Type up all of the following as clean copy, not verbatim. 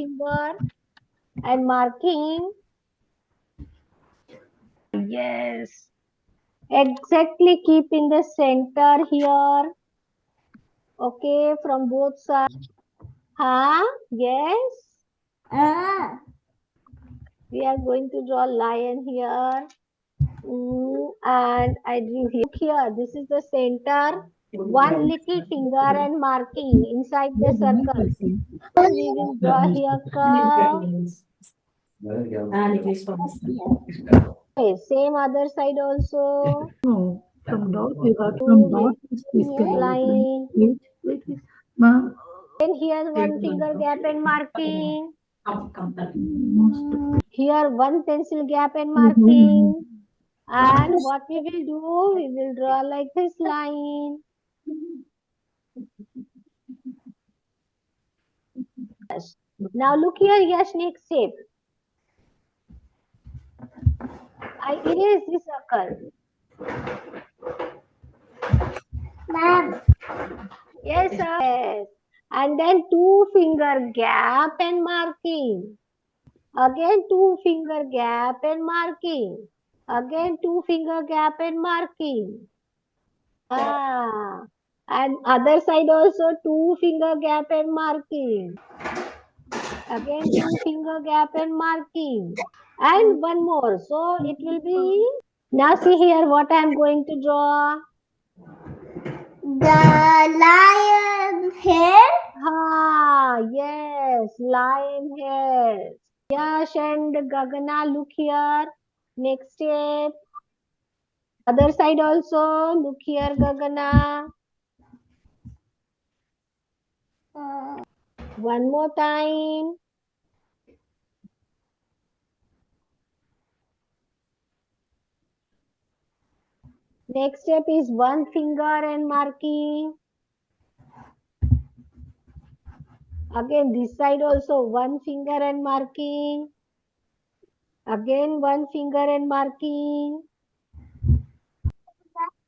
finger and marking. Yes. Exactly keep in the center here. Okay, from both sides. Huh? Yes. We are going to draw lion here. And I drew here. This is the center. One little finger and marking inside the circle. Then we will draw here curve. Okay, same other side also. No, from dot you got from dot is Line. wait, ma. Then here one finger gap and marking. Here one pencil gap and marking. And what we will do, we will draw like this line. Yes. Now look here, Yash, next step. I erase this circle. Ma'am. Yes, sir. Yes. And then two finger gap and marking. Again two finger gap and marking. Again two finger gap and marking. And other side also two finger gap and marking. Again two finger gap and marking. And one more. So it will be. Now see here what I am going to draw. The lion hair. Yes, lion hair. Yash and Gagana, look here. Next step. Other side also. Look here, Gagana. One more time. Next step is one finger and marking. Again, this side also one finger and marking. Again, one finger and marking.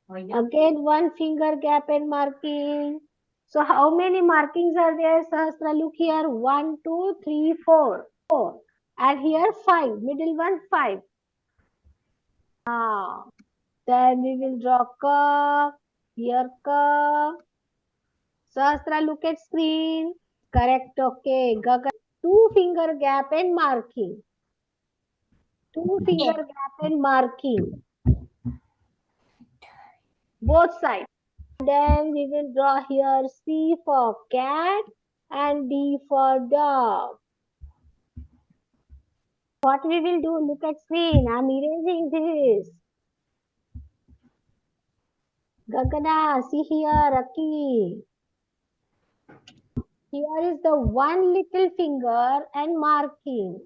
Again, one finger gap and marking. So, how many markings are there, Sahasra? Look here. 1, 2, 3, 4. 4. And here 5. Middle one 5. Then we will draw curve. Here curve. Sahasra, look at screen. Correct. Okay. Gagan, two finger gap and marking. Two finger gap and marking. Both sides. Then we will draw here C for cat and D for dog. What we will do, look at screen. I'm erasing this. Gagana, see here, Aki. Here is the one little finger and marking.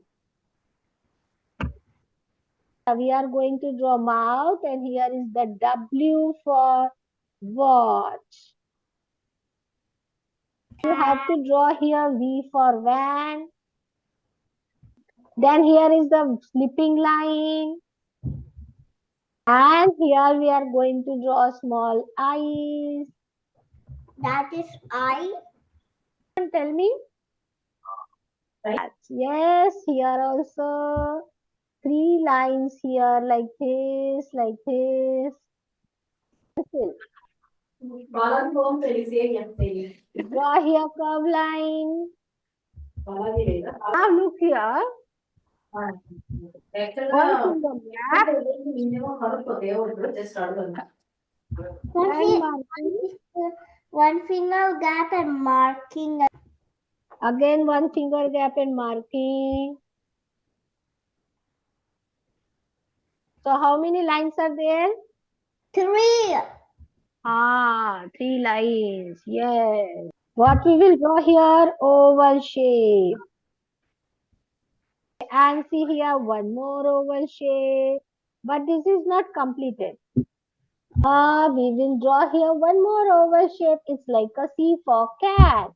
We are going to draw mouth and here is the W for watch. You have to draw here V for van. Then here is the slipping line. And here we are going to draw small eyes. That is eye. Tell me. Yes, here also 3 lines here like this, like this. Draw here curve line. Now look here. One finger gap and marking. Again one finger gap and marking. So how many lines are there? 3. 3 lines. Yes. What we will draw here? Oval shape. And see here one more oval shape. But this is not completed. We will draw here one more oval shape. It's like a C for cat.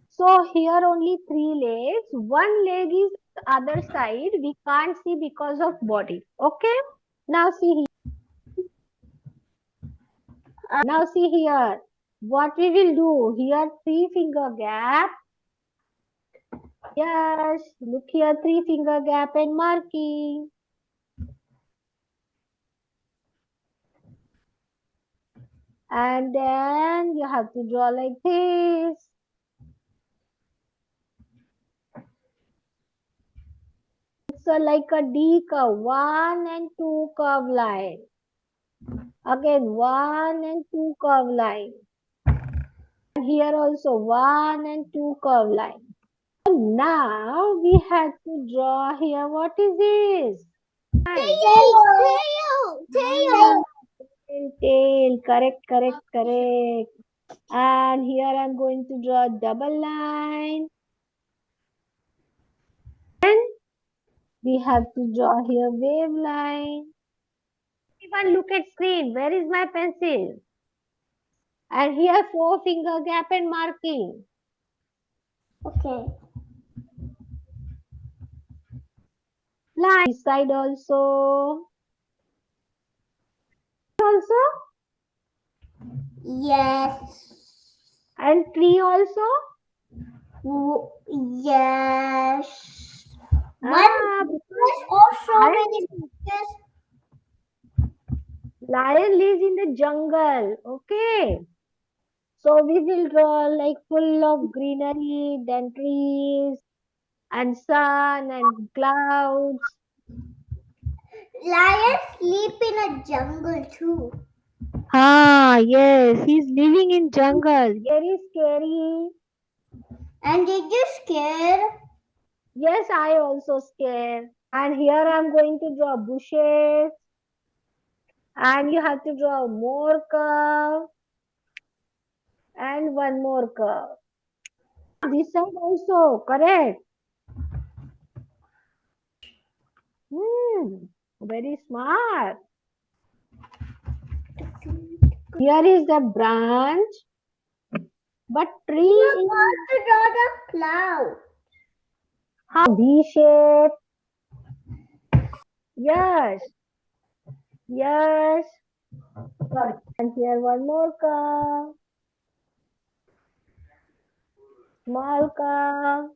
So here only 3 legs. One leg is other side. We can't see because of body. Okay. Now see here. Now see here. what we will do here, three finger gap. Yes, look here, three finger gap and marking. And then you have to draw like this. It's like a D curve, 1 and 2 curve line. Again, 1 and 2 curve line. And here also 1 and 2 curve line. Now we have to draw here. What is this? Tail. Tail. Correct, correct, correct. And here I'm going to draw a double line. And we have to draw here wave line. Everyone look at screen. Where is my pencil? And here four finger gap and marking. Okay. Line. This side also. Also. Yes. And tree also. Yes. Ah, There's also lion, many pictures. lion lives in the jungle. Okay. So we will draw like full of greenery, then trees and sun and clouds. Lions sleep in a jungle too. Ah, yes, he's living in jungle. Very scary. And did you scared? Yes, I also scared. And here I'm going to draw bushes. And you have to draw more curve. And one more curve. This side also, correct. Very smart. Here is the branch. But tree You is want to draw the cloud. V shape. Yes. Yes. And here one more curve. Small curve.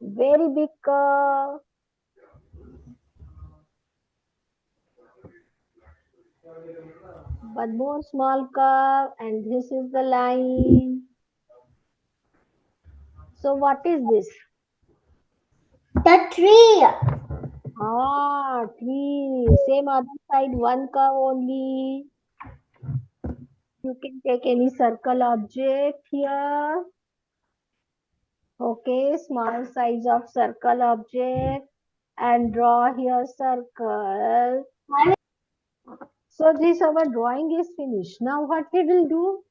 Very big curve. But more small curve. And this is the line. So what is this? The tree. Ah, tree. Same other side, one curve only. You can take any circle object here. Okay, small size of circle object and draw here circle. So this our drawing is finished. Now what we will do?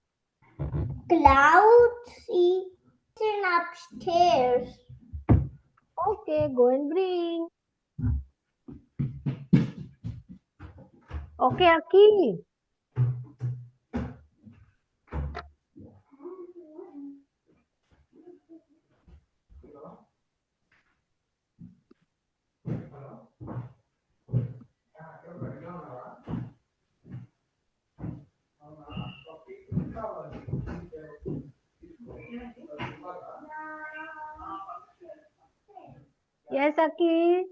Clouds see in upstairs. Okay, go and bring. Okay, Aki. Yes, Aki.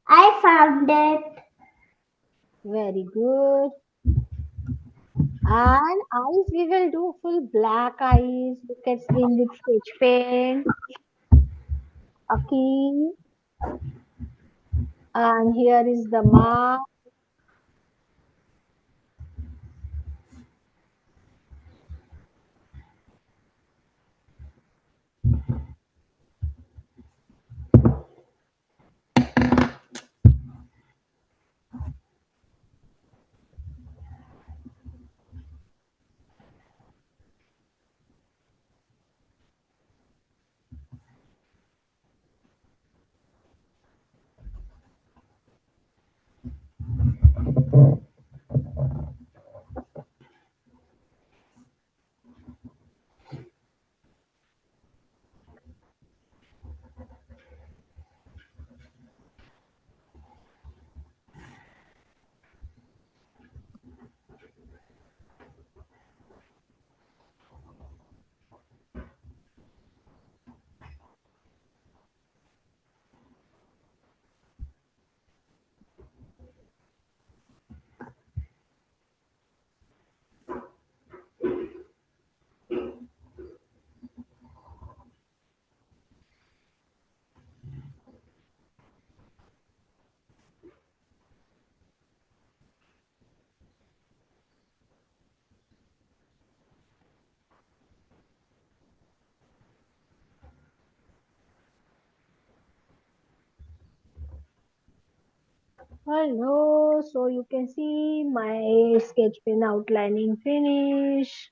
I found it. Very good. And eyes, we will do full black eyes. Look at screen with sketch pen. Aki. And here is the mark. Hello, so you can see my sketch pen outlining finish.